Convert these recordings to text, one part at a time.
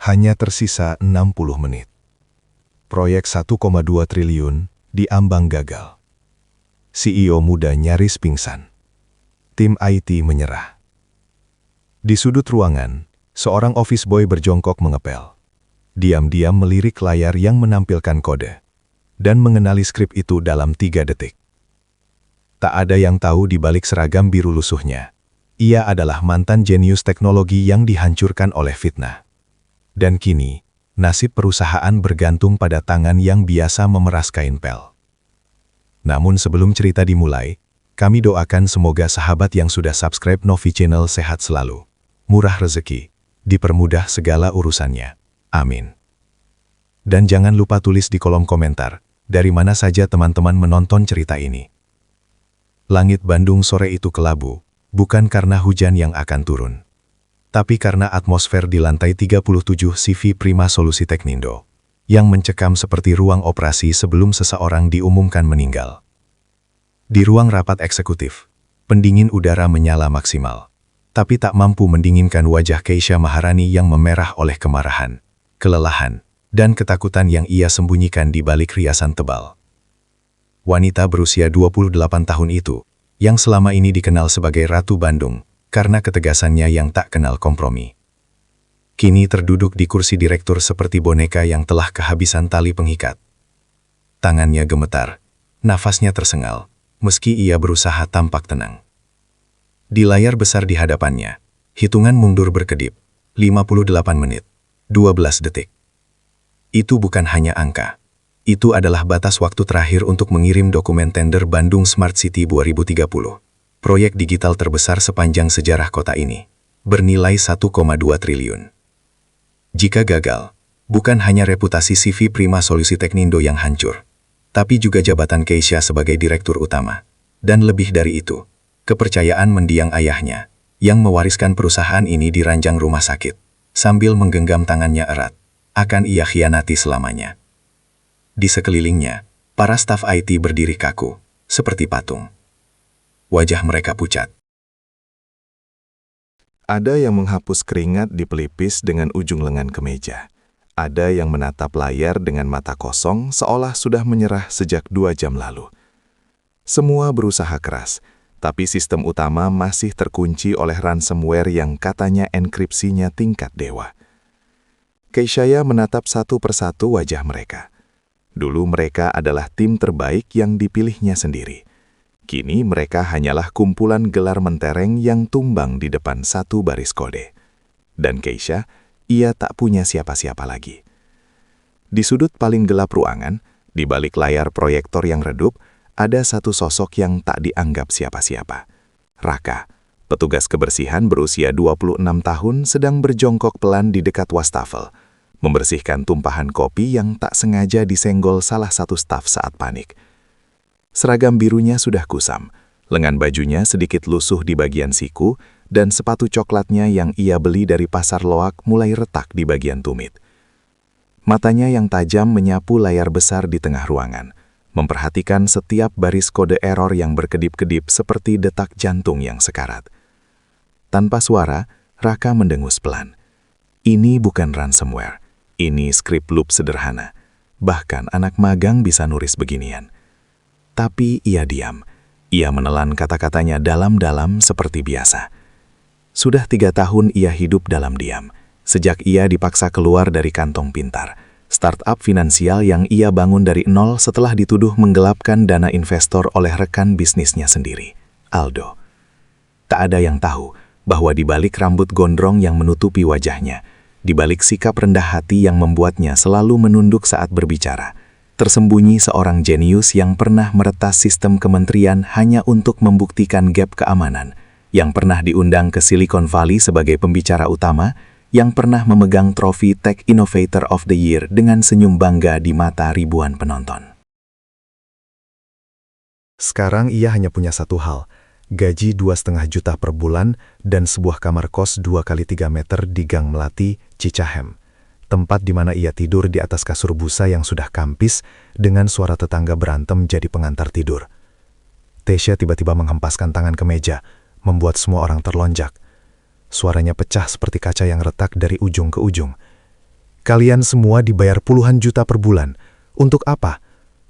Hanya tersisa 60 menit. Proyek 1,2 triliun diambang gagal. CEO muda nyaris pingsan. Tim IT menyerah. Di sudut ruangan, seorang office boy berjongkok mengepel. Diam-diam melirik layar yang menampilkan kode, dan mengenali skrip itu dalam 3 detik. Tak ada yang tahu di balik seragam biru lusuhnya. Ia adalah mantan jenius teknologi yang dihancurkan oleh fitnah. Dan kini, nasib perusahaan bergantung pada tangan yang biasa memeras kain pel. Namun sebelum cerita dimulai, kami doakan semoga sahabat yang sudah subscribe Novi Channel sehat selalu, murah rezeki, dipermudah segala urusannya. Amin. Dan jangan lupa tulis di kolom komentar, dari mana saja teman-teman menonton cerita ini. Langit Bandung sore itu kelabu, bukan karena hujan yang akan turun, tapi karena atmosfer di lantai 37 CV Prima Solusi Teknindo, yang mencekam seperti ruang operasi sebelum seseorang diumumkan meninggal. Di ruang rapat eksekutif, pendingin udara menyala maksimal, tapi tak mampu mendinginkan wajah Keisha Maharani yang memerah oleh kemarahan, kelelahan, dan ketakutan yang ia sembunyikan di balik riasan tebal. Wanita berusia 28 tahun itu, yang selama ini dikenal sebagai Ratu Bandung, karena ketegasannya yang tak kenal kompromi. Kini terduduk di kursi direktur seperti boneka yang telah kehabisan tali pengikat. Tangannya gemetar, nafasnya tersengal, meski ia berusaha tampak tenang. Di layar besar di hadapannya, hitungan mundur berkedip, 58 menit, 12 detik. Itu bukan hanya angka. Itu adalah batas waktu terakhir untuk mengirim dokumen tender Bandung Smart City 2030. Proyek digital terbesar sepanjang sejarah kota ini, bernilai 1,2 triliun. Jika gagal, bukan hanya reputasi CV Prima Solusi Teknindo yang hancur, tapi juga jabatan Keisha sebagai direktur utama. Dan lebih dari itu, kepercayaan mendiang ayahnya, yang mewariskan perusahaan ini di ranjang rumah sakit, sambil menggenggam tangannya erat, akan ia khianati selamanya. Di sekelilingnya, para staf IT berdiri kaku, seperti patung. Wajah mereka pucat. Ada yang menghapus keringat di pelipis dengan ujung lengan kemeja. Ada yang menatap layar dengan mata kosong seolah sudah menyerah sejak 2 jam lalu. Semua berusaha keras, tapi sistem utama masih terkunci oleh ransomware yang katanya enkripsinya tingkat dewa. Keisha menatap satu persatu wajah mereka. Dulu mereka adalah tim terbaik yang dipilihnya sendiri. Kini mereka hanyalah kumpulan gelar mentereng yang tumbang di depan satu baris kode. Dan Keisha, ia tak punya siapa-siapa lagi. Di sudut paling gelap ruangan, di balik layar proyektor yang redup, ada satu sosok yang tak dianggap siapa-siapa. Raka, petugas kebersihan berusia 26 tahun sedang berjongkok pelan di dekat wastafel, membersihkan tumpahan kopi yang tak sengaja disenggol salah satu staf saat panik. Seragam birunya sudah kusam, lengan bajunya sedikit lusuh di bagian siku, dan sepatu coklatnya yang ia beli dari pasar loak mulai retak di bagian tumit. Matanya yang tajam menyapu layar besar di tengah ruangan, memperhatikan setiap baris kode error yang berkedip-kedip seperti detak jantung yang sekarat. Tanpa suara, Raka mendengus pelan. Ini bukan ransomware. Ini script loop sederhana. Bahkan anak magang bisa nulis beginian. Tapi ia diam. Ia menelan kata-katanya dalam-dalam seperti biasa. Sudah 3 tahun ia hidup dalam diam. Sejak ia dipaksa keluar dari Kantong Pintar, startup finansial yang ia bangun dari nol setelah dituduh menggelapkan dana investor oleh rekan bisnisnya sendiri, Aldo. Tak ada yang tahu bahwa di balik rambut gondrong yang menutupi wajahnya, di balik sikap rendah hati yang membuatnya selalu menunduk saat berbicara, tersembunyi seorang jenius yang pernah meretas sistem kementerian hanya untuk membuktikan gap keamanan, yang pernah diundang ke Silicon Valley sebagai pembicara utama, yang pernah memegang trofi Tech Innovator of the Year dengan senyum bangga di mata ribuan penonton. Sekarang ia hanya punya satu hal, gaji 2,5 juta per bulan dan sebuah kamar kos 2x3 meter di Gang Melati, Cicahem. Tempat di mana ia tidur di atas kasur busa yang sudah kampis dengan suara tetangga berantem jadi pengantar tidur. Tasya tiba-tiba menghempaskan tangan ke meja, membuat semua orang terlonjak. Suaranya pecah seperti kaca yang retak dari ujung ke ujung. Kalian semua dibayar puluhan juta per bulan. Untuk apa?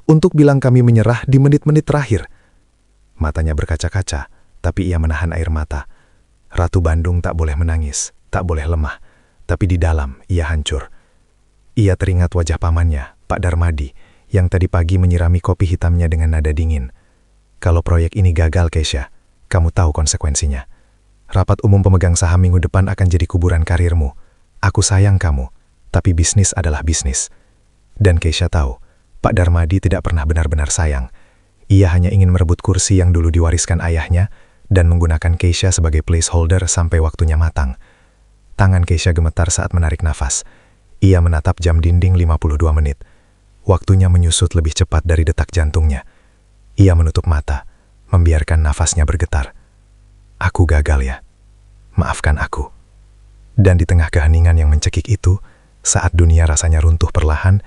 Untuk bilang kami menyerah di menit-menit terakhir. Matanya berkaca-kaca, tapi ia menahan air mata. Ratu Bandung tak boleh menangis, tak boleh lemah. Tapi di dalam, ia hancur. Ia teringat wajah pamannya, Pak Darmadi, yang tadi pagi menyirami kopi hitamnya dengan nada dingin. Kalau proyek ini gagal, Keisha, kamu tahu konsekuensinya. Rapat umum pemegang saham minggu depan akan jadi kuburan karirmu. Aku sayang kamu, tapi bisnis adalah bisnis. Dan Keisha tahu, Pak Darmadi tidak pernah benar-benar sayang. Ia hanya ingin merebut kursi yang dulu diwariskan ayahnya dan menggunakan Keisha sebagai placeholder sampai waktunya matang. Tangan Keisha gemetar saat menarik nafas. Ia menatap jam dinding 52 menit. Waktunya menyusut lebih cepat dari detak jantungnya. Ia menutup mata, membiarkan nafasnya bergetar. Aku gagal ya. Maafkan aku. Dan di tengah keheningan yang mencekik itu, saat dunia rasanya runtuh perlahan,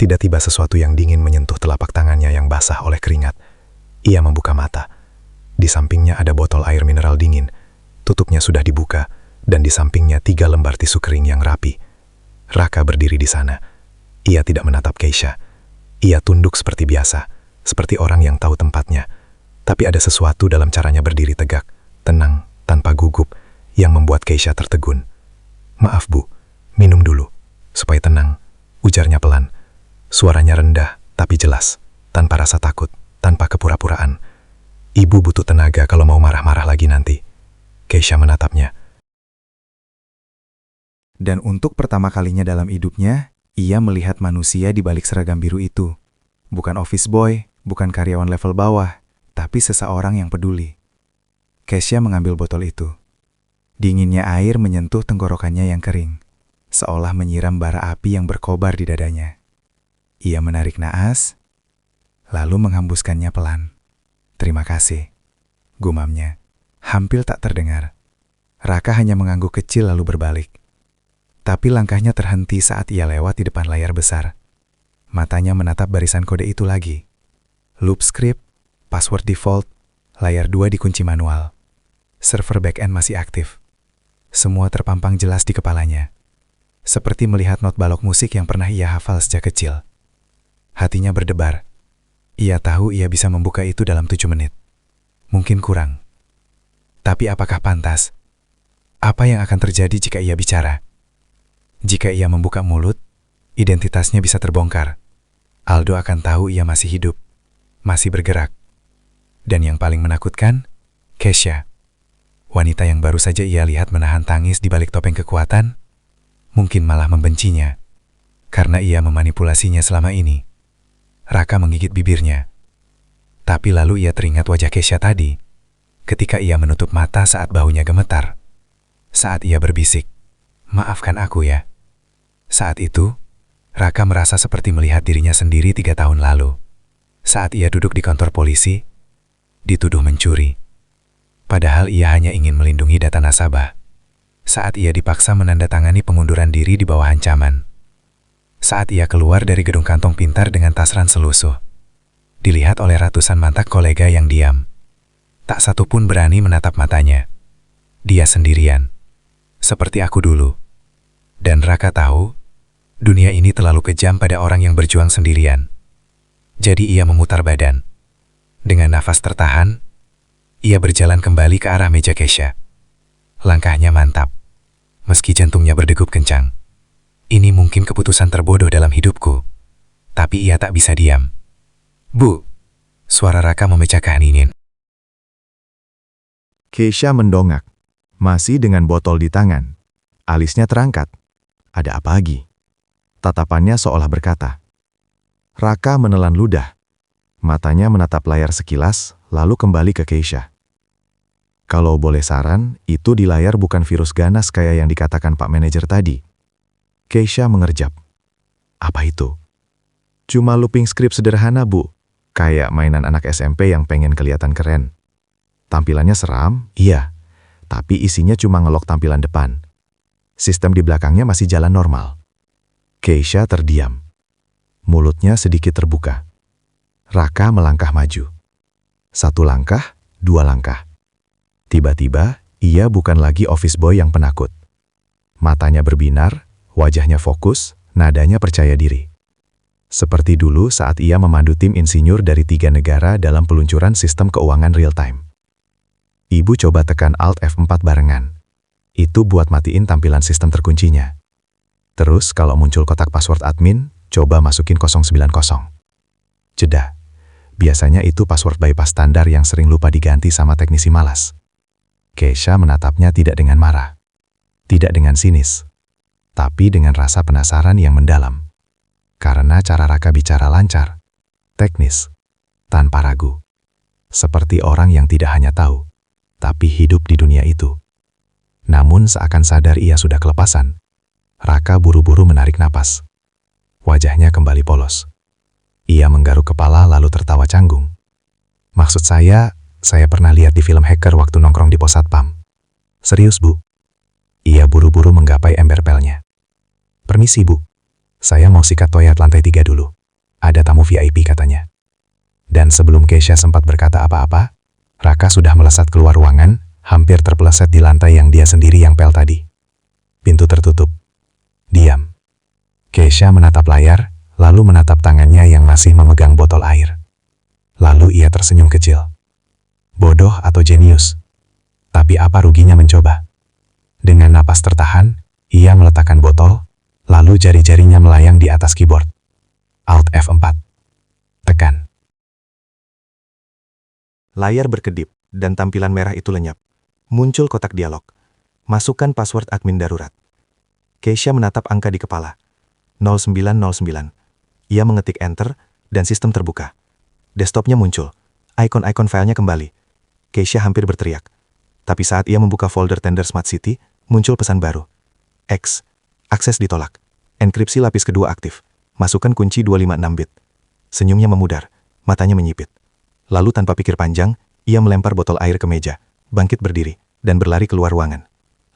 tiba-tiba sesuatu yang dingin menyentuh telapak tangannya yang basah oleh keringat. Ia membuka mata. Di sampingnya ada botol air mineral dingin. Tutupnya sudah dibuka, dan di sampingnya 3 lembar tisu kering yang rapi. Raka berdiri di sana. Ia tidak menatap Keisha. Ia tunduk seperti biasa, seperti orang yang tahu tempatnya. Tapi ada sesuatu dalam caranya berdiri tegak, tenang, tanpa gugup, yang membuat Keisha tertegun. Maaf Bu, minum dulu, supaya tenang, ujarnya pelan. Suaranya rendah, tapi jelas, tanpa rasa takut, tanpa kepura-puraan. Ibu butuh tenaga kalau mau marah-marah lagi nanti. Keisha menatapnya. Dan untuk pertama kalinya dalam hidupnya, ia melihat manusia di balik seragam biru itu. Bukan office boy, bukan karyawan level bawah, tapi seseorang yang peduli. Keisha mengambil botol itu. Dinginnya air menyentuh tenggorokannya yang kering, seolah menyiram bara api yang berkobar di dadanya. Ia menarik naas, lalu menghembuskannya pelan. Terima kasih, gumamnya. Hampir tak terdengar. Raka hanya mengangguk kecil lalu berbalik. Tapi langkahnya terhenti saat ia lewat di depan layar besar. Matanya menatap barisan kode itu lagi. Loop script, password default, layar 2 dikunci manual. Server backend masih aktif. Semua terpampang jelas di kepalanya. Seperti melihat not balok musik yang pernah ia hafal sejak kecil. Hatinya berdebar. Ia tahu ia bisa membuka itu dalam 7 menit. Mungkin kurang. Tapi apakah pantas? Apa yang akan terjadi jika ia bicara? Jika ia membuka mulut, identitasnya bisa terbongkar. Aldo akan tahu ia masih hidup, masih bergerak. Dan yang paling menakutkan, Keisha. Wanita yang baru saja ia lihat menahan tangis di balik topeng kekuatan, mungkin malah membencinya, karena ia memanipulasinya selama ini. Raka menggigit bibirnya. Tapi lalu ia teringat wajah Keisha tadi, ketika ia menutup mata saat bahunya gemetar. Saat ia berbisik, maafkan aku ya. Saat itu, Raka merasa seperti melihat dirinya sendiri 3 tahun lalu. Saat ia duduk di kantor polisi, dituduh mencuri. Padahal ia hanya ingin melindungi data nasabah. Saat ia dipaksa menandatangani pengunduran diri di bawah ancaman. Saat ia keluar dari gedung kantong pintar dengan tas ransel lusuh. Dilihat oleh ratusan mantan kolega yang diam. Tak satu pun berani menatap matanya. Dia sendirian. Seperti aku dulu. Dan Raka tahu, dunia ini terlalu kejam pada orang yang berjuang sendirian. Jadi ia memutar badan. Dengan nafas tertahan, ia berjalan kembali ke arah meja Keisha. Langkahnya mantap, meski jantungnya berdegup kencang. Ini mungkin keputusan terbodoh dalam hidupku, tapi ia tak bisa diam. Bu, suara Raka memecah keheningan. Keisha mendongak, masih dengan botol di tangan. Alisnya terangkat. Ada apa lagi? Tatapannya seolah berkata. Raka menelan ludah. Matanya menatap layar sekilas, lalu kembali ke Keisha. Kalau boleh saran, itu di layar bukan virus ganas kayak yang dikatakan Pak Manajer tadi. Keisha mengerjap. Apa itu? Cuma looping script sederhana, Bu. Kayak mainan anak SMP yang pengen kelihatan keren. Tampilannya seram, iya. Tapi isinya cuma ngelok tampilan depan. Sistem di belakangnya masih jalan normal. Keisha terdiam. Mulutnya sedikit terbuka. Raka melangkah maju. 1 langkah, 2 langkah. Tiba-tiba, ia bukan lagi office boy yang penakut. Matanya berbinar, wajahnya fokus, Nadanya percaya diri. Seperti dulu saat ia memandu tim insinyur dari 3 negara dalam peluncuran sistem keuangan real-time. Ibu coba tekan Alt F4 barengan. Itu buat matiin tampilan sistem terkuncinya. Terus kalau muncul kotak password admin, coba masukin 090. Jeda. Biasanya itu password bypass standar yang sering lupa diganti sama teknisi malas. Keisha menatapnya tidak dengan marah. Tidak dengan sinis. Tapi dengan rasa penasaran yang mendalam. Karena cara Raka bicara lancar, teknis, tanpa ragu. Seperti orang yang tidak hanya tahu, tapi hidup di dunia itu. Namun seakan sadar ia sudah kelepasan, Raka buru-buru menarik napas. Wajahnya kembali polos. Ia menggaruk kepala lalu tertawa canggung. Maksud saya pernah lihat di film hacker waktu nongkrong di pos satpam. Serius, Bu? Ia buru-buru menggapai ember pelnya. Permisi, Bu. Saya mau sikat toilet lantai 3 dulu. Ada tamu VIP katanya. Dan sebelum Keisha sempat berkata apa-apa, Raka sudah melesat keluar ruangan, hampir terpeleset di lantai yang dia sendiri yang pel tadi. Pintu tertutup. Diam. Keisha menatap layar, lalu menatap tangannya yang masih memegang botol air. Lalu ia tersenyum kecil. Bodoh atau jenius? Tapi apa ruginya mencoba? Dengan napas tertahan, ia meletakkan botol, lalu jari-jarinya melayang di atas keyboard. Alt F4. Tekan. Layar berkedip, dan tampilan merah itu lenyap. Muncul kotak dialog. Masukkan password admin darurat. Keisha menatap angka di kepala. 0909. Ia mengetik enter, dan sistem terbuka. Desktopnya muncul. Ikon-ikon filenya kembali. Keisha hampir berteriak. Tapi saat ia membuka folder tender Smart City, muncul pesan baru. X. Akses ditolak. Enkripsi lapis kedua aktif. Masukkan kunci 256 bit. Senyumnya memudar. Matanya menyipit. Lalu tanpa pikir panjang, ia melempar botol air ke meja, bangkit berdiri, dan berlari keluar ruangan.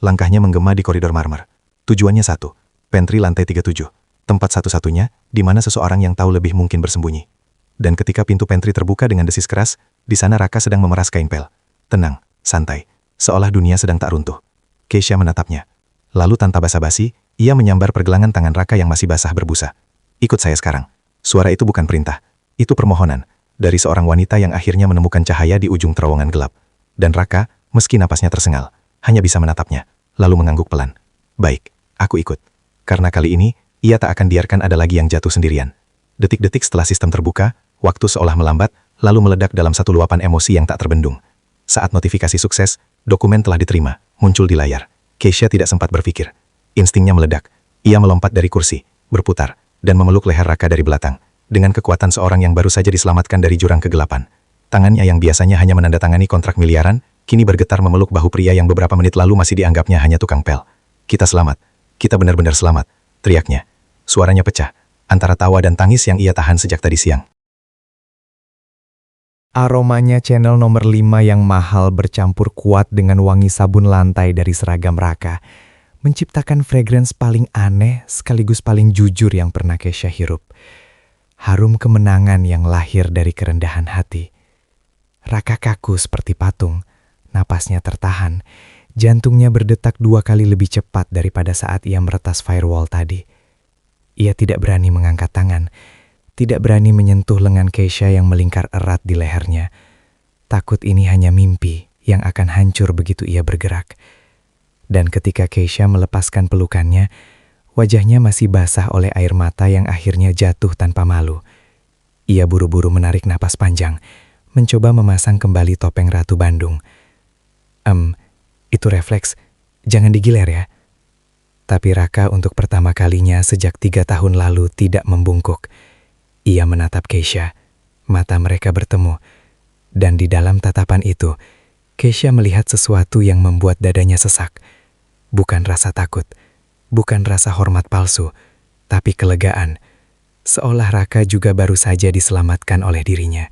Langkahnya menggema di koridor marmer. Tujuannya satu. Pantry lantai 37. Tempat satu-satunya, di mana seseorang yang tahu lebih mungkin bersembunyi. Dan ketika pintu pantry terbuka dengan desis keras, di sana Raka sedang memeras kain pel. Tenang, santai, seolah dunia sedang tak runtuh. Keisha menatapnya. Lalu tanpa basa-basi, ia menyambar pergelangan tangan Raka yang masih basah berbusa. Ikut saya sekarang. Suara itu bukan perintah. Itu permohonan. Dari seorang wanita yang akhirnya menemukan cahaya di ujung terowongan gelap. Dan Raka, meski napasnya tersengal, hanya bisa menatapnya, lalu mengangguk pelan. Baik, aku ikut. Karena kali ini, ia tak akan biarkan ada lagi yang jatuh sendirian. Detik-detik setelah sistem terbuka, waktu seolah melambat, lalu meledak dalam satu luapan emosi yang tak terbendung. Saat notifikasi sukses, dokumen telah diterima, muncul di layar. Keisha tidak sempat berpikir. Instingnya meledak. Ia melompat dari kursi, berputar, dan memeluk leher Raka dari belakang, dengan kekuatan seorang yang baru saja diselamatkan dari jurang kegelapan. Tangannya yang biasanya hanya menandatangani kontrak miliaran, kini bergetar memeluk bahu pria yang beberapa menit lalu masih dianggapnya hanya tukang pel. Kita selamat. Kita benar-benar selamat, teriaknya. Suaranya pecah, antara tawa dan tangis yang ia tahan sejak tadi siang. Aromanya channel nomor 5 yang mahal bercampur kuat dengan wangi sabun lantai dari seragam Raka, menciptakan fragrance paling aneh sekaligus paling jujur yang pernah Keisha hirup. Harum kemenangan yang lahir dari kerendahan hati. Raka kaku seperti patung, napasnya tertahan, jantungnya berdetak 2 kali lebih cepat daripada saat ia meretas firewall tadi. Ia tidak berani mengangkat tangan, tidak berani menyentuh lengan Keisha yang melingkar erat di lehernya. Takut ini hanya mimpi yang akan hancur begitu ia bergerak. Dan ketika Keisha melepaskan pelukannya, wajahnya masih basah oleh air mata yang akhirnya jatuh tanpa malu. Ia buru-buru menarik napas panjang, mencoba memasang kembali topeng Ratu Bandung. Itu refleks, jangan digiler ya. Tapi Raka untuk pertama kalinya sejak 3 tahun lalu tidak membungkuk. Ia menatap Keisha, mata mereka bertemu, dan di dalam tatapan itu, Keisha melihat sesuatu yang membuat dadanya sesak. Bukan rasa takut, bukan rasa hormat palsu, tapi kelegaan. Seolah Raka juga baru saja diselamatkan oleh dirinya.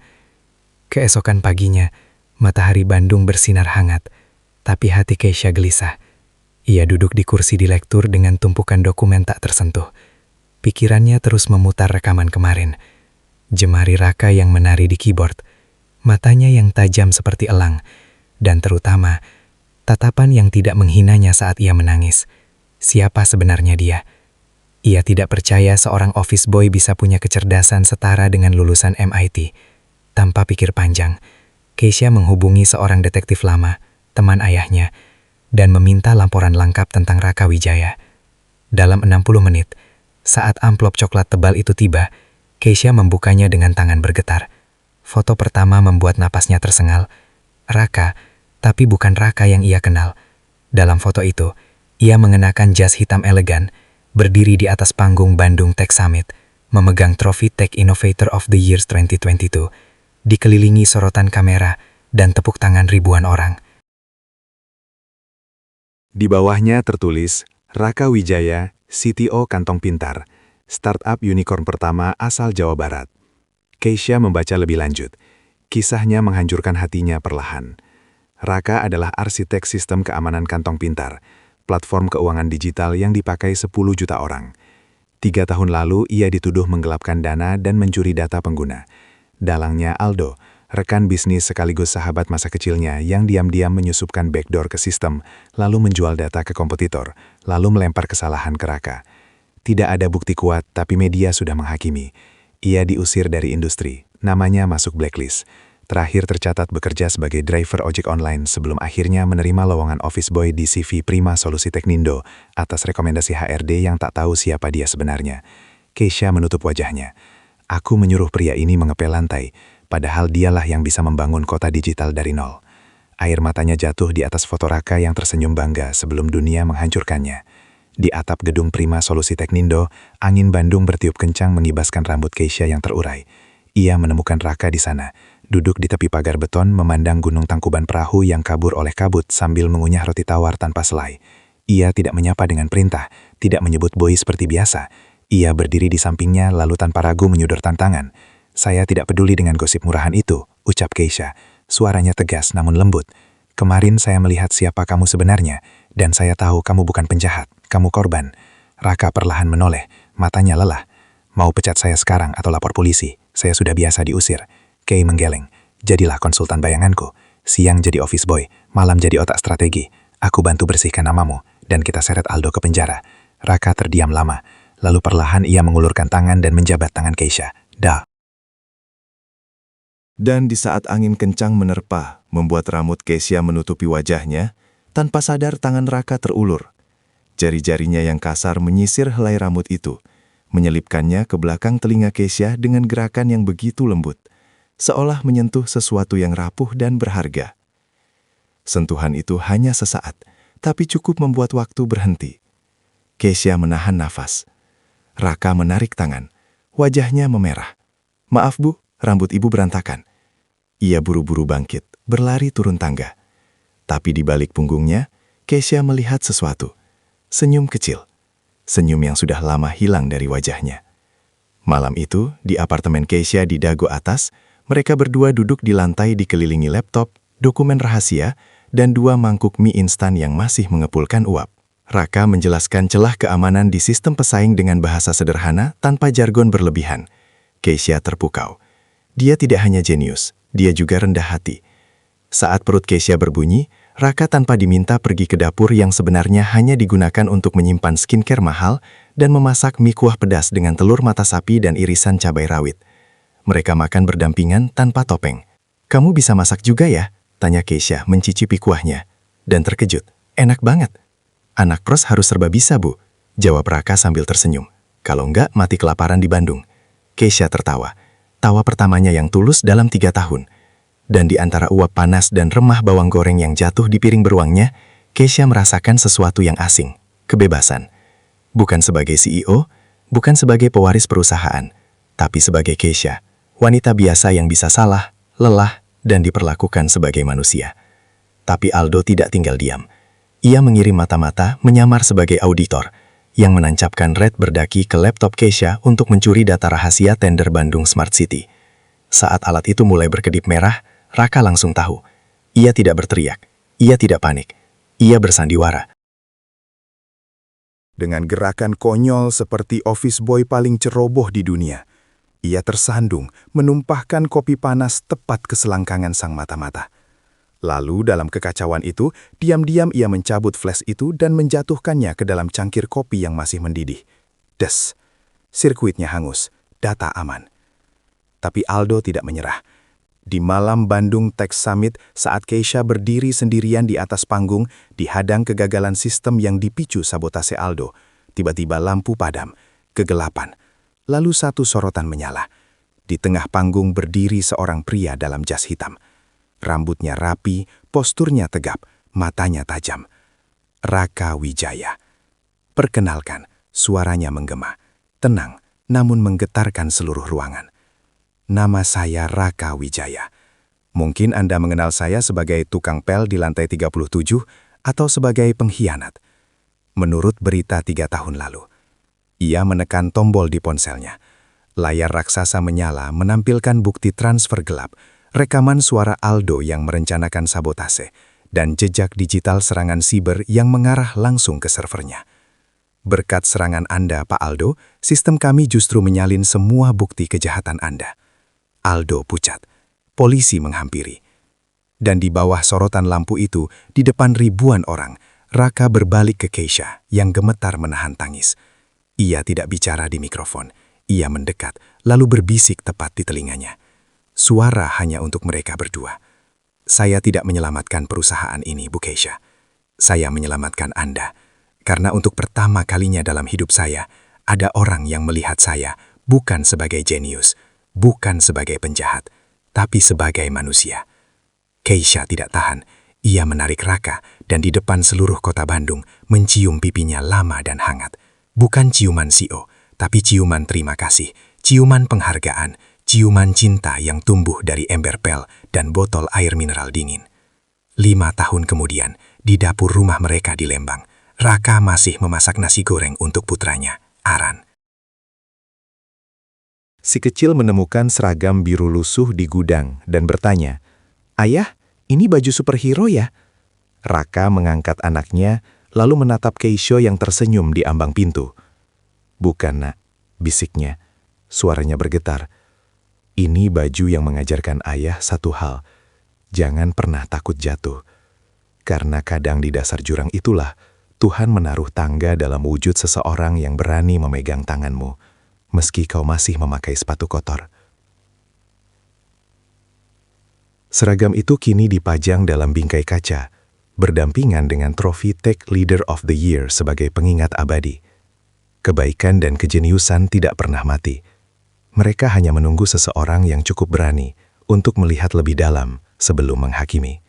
Keesokan paginya, matahari Bandung bersinar hangat, tapi hati Keisha gelisah. Ia duduk di kursi direktur dengan tumpukan dokumen tak tersentuh. Pikirannya terus memutar rekaman kemarin. Jemari Raka yang menari di keyboard, matanya yang tajam seperti elang, dan terutama, tatapan yang tidak menghinanya saat ia menangis. Siapa sebenarnya dia? Ia tidak percaya seorang office boy bisa punya kecerdasan setara dengan lulusan MIT. Tanpa pikir panjang, Keisha menghubungi seorang detektif lama, teman ayahnya, dan meminta laporan lengkap tentang Raka Wijaya. Dalam 60 menit, saat amplop coklat tebal itu tiba, Keisha membukanya dengan tangan bergetar. Foto pertama membuat napasnya tersengal. Raka, tapi bukan Raka yang ia kenal. Dalam foto itu, ia mengenakan jas hitam elegan, berdiri di atas panggung Bandung Tech Summit, memegang trofi Tech Innovator of the Year 2022, dikelilingi sorotan kamera dan tepuk tangan ribuan orang. Di bawahnya tertulis, Raka Wijaya, CTO Kantong Pintar, startup unicorn pertama asal Jawa Barat. Keisha membaca lebih lanjut. Kisahnya menghancurkan hatinya perlahan. Raka adalah arsitek sistem keamanan Kantong Pintar, platform keuangan digital yang dipakai 10 juta orang. 3 tahun lalu ia dituduh menggelapkan dana dan mencuri data pengguna. Dalangnya Aldo, rekan bisnis sekaligus sahabat masa kecilnya yang diam-diam menyusupkan backdoor ke sistem, lalu menjual data ke kompetitor, lalu melempar kesalahan ke Raka. Tidak ada bukti kuat, tapi media sudah menghakimi. Ia diusir dari industri, namanya masuk blacklist. Terakhir tercatat bekerja sebagai driver ojek online sebelum akhirnya menerima lowongan office boy di CV Prima Solusi Teknindo atas rekomendasi HRD yang tak tahu siapa dia sebenarnya. Keisha menutup wajahnya. Aku menyuruh pria ini mengepel lantai, padahal dialah yang bisa membangun kota digital dari nol. Air matanya jatuh di atas foto Raka yang tersenyum bangga sebelum dunia menghancurkannya. Di atap gedung Prima Solusi Teknindo, angin Bandung bertiup kencang mengibaskan rambut Keisha yang terurai. Ia menemukan Raka di sana, duduk di tepi pagar beton memandang gunung Tangkuban Perahu yang kabur oleh kabut sambil mengunyah roti tawar tanpa selai. Ia tidak menyapa dengan perintah, tidak menyebut boy seperti biasa. Ia berdiri di sampingnya lalu tanpa ragu menyodorkan tangan. Saya tidak peduli dengan gosip murahan itu, ucap Keisha. Suaranya tegas namun lembut. Kemarin saya melihat siapa kamu sebenarnya, dan saya tahu kamu bukan penjahat, kamu korban. Raka perlahan menoleh, matanya lelah. Mau pecat saya sekarang atau lapor polisi? Saya sudah biasa diusir. Kei menggeleng. Jadilah konsultan bayanganku. Siang jadi office boy, malam jadi otak strategi. Aku bantu bersihkan namamu, dan kita seret Aldo ke penjara. Raka terdiam lama. Lalu perlahan ia mengulurkan tangan dan menjabat tangan Keisha. Dah. Dan di saat angin kencang menerpa, membuat rambut Keisha menutupi wajahnya, tanpa sadar tangan Raka terulur. Jari-jarinya yang kasar menyisir helai rambut itu, menyelipkannya ke belakang telinga Keisha dengan gerakan yang begitu lembut, seolah menyentuh sesuatu yang rapuh dan berharga. Sentuhan itu hanya sesaat, tapi cukup membuat waktu berhenti. Keisha menahan nafas. Raka menarik tangan, wajahnya memerah. Maaf bu, rambut ibu berantakan. Ia buru-buru bangkit, berlari turun tangga. Tapi di balik punggungnya, Keisha melihat sesuatu. Senyum kecil. Senyum yang sudah lama hilang dari wajahnya. Malam itu, di apartemen Keisha di Dago atas, mereka berdua duduk di lantai dikelilingi laptop, dokumen rahasia, dan 2 mangkuk mie instan yang masih mengepulkan uap. Raka menjelaskan celah keamanan di sistem pesaing dengan bahasa sederhana tanpa jargon berlebihan. Keisha terpukau. Dia tidak hanya jenius, dia juga rendah hati. Saat perut Keisha berbunyi, Raka tanpa diminta pergi ke dapur yang sebenarnya hanya digunakan untuk menyimpan skincare mahal dan memasak mie kuah pedas dengan telur mata sapi dan irisan cabai rawit. Mereka makan berdampingan tanpa topeng. Kamu bisa masak juga ya? Tanya Keisha mencicipi kuahnya. Dan terkejut, enak banget. Anak pros harus serba bisa bu, jawab Raka sambil tersenyum. Kalau enggak, mati kelaparan di Bandung. Keisha tertawa. Tawa pertamanya yang tulus dalam 3 tahun. Dan di antara uap panas dan remah bawang goreng yang jatuh di piring beruangnya, Keisha merasakan sesuatu yang asing, kebebasan. Bukan sebagai CEO, bukan sebagai pewaris perusahaan, tapi sebagai Keisha, wanita biasa yang bisa salah, lelah, dan diperlakukan sebagai manusia. Tapi Aldo tidak tinggal diam. Ia mengirim mata-mata menyamar sebagai auditor, yang menancapkan red berdaki ke laptop Keisha untuk mencuri data rahasia tender Bandung Smart City. Saat alat itu mulai berkedip merah, Raka langsung tahu. Ia tidak berteriak, ia tidak panik, ia bersandiwara. Dengan gerakan konyol seperti office boy paling ceroboh di dunia, ia tersandung menumpahkan kopi panas tepat ke selangkangan sang mata-mata. Lalu dalam kekacauan itu, diam-diam ia mencabut flash itu dan menjatuhkannya ke dalam cangkir kopi yang masih mendidih. Des. Sirkuitnya hangus, data aman. Tapi Aldo tidak menyerah. Di malam Bandung Tech Summit, saat Keisha berdiri sendirian di atas panggung, dihadang kegagalan sistem yang dipicu sabotase Aldo, tiba-tiba lampu padam, kegelapan. Lalu satu sorotan menyala. Di tengah panggung berdiri seorang pria dalam jas hitam. Rambutnya rapi, posturnya tegap, matanya tajam. Raka Wijaya. Perkenalkan, suaranya menggema, tenang, namun menggetarkan seluruh ruangan. Nama saya Raka Wijaya. Mungkin Anda mengenal saya sebagai tukang pel di lantai 37 atau sebagai pengkhianat. Menurut berita 3 tahun lalu. Ia menekan tombol di ponselnya. Layar raksasa menyala menampilkan bukti transfer gelap, rekaman suara Aldo yang merencanakan sabotase, dan jejak digital serangan siber yang mengarah langsung ke servernya. Berkat serangan Anda, Pak Aldo, sistem kami justru menyalin semua bukti kejahatan Anda. Aldo pucat. Polisi menghampiri. Dan di bawah sorotan lampu itu, di depan ribuan orang, Raka berbalik ke Keisha yang gemetar menahan tangis. Ia tidak bicara di mikrofon. Ia mendekat, lalu berbisik tepat di telinganya. Suara hanya untuk mereka berdua. Saya tidak menyelamatkan perusahaan ini, Bu Keisha. Saya menyelamatkan Anda. Karena untuk pertama kalinya dalam hidup saya, ada orang yang melihat saya bukan sebagai jenius, bukan sebagai penjahat, tapi sebagai manusia. Keisha tidak tahan. Ia menarik Raka dan di depan seluruh kota Bandung mencium pipinya lama dan hangat. Bukan ciuman CEO, tapi ciuman terima kasih, ciuman penghargaan, ciuman cinta yang tumbuh dari ember pel dan botol air mineral dingin. 5 tahun kemudian, di dapur rumah mereka di Lembang, Raka masih memasak nasi goreng untuk putranya, Aran. Si kecil menemukan seragam biru lusuh di gudang dan bertanya, "Ayah, ini baju superhero ya?" Raka mengangkat anaknya, lalu menatap Keisha yang tersenyum di ambang pintu. "Bukan, Nak," bisiknya. Suaranya bergetar. "Ini baju yang mengajarkan ayah satu hal. Jangan pernah takut jatuh. Karena kadang di dasar jurang itulah Tuhan menaruh tangga dalam wujud seseorang yang berani memegang tanganmu, meski kau masih memakai sepatu kotor." Seragam itu kini dipajang dalam bingkai kaca, berdampingan dengan trofi Tech Leader of the Year sebagai pengingat abadi. Kebaikan dan kejeniusan tidak pernah mati. Mereka hanya menunggu seseorang yang cukup berani untuk melihat lebih dalam sebelum menghakimi.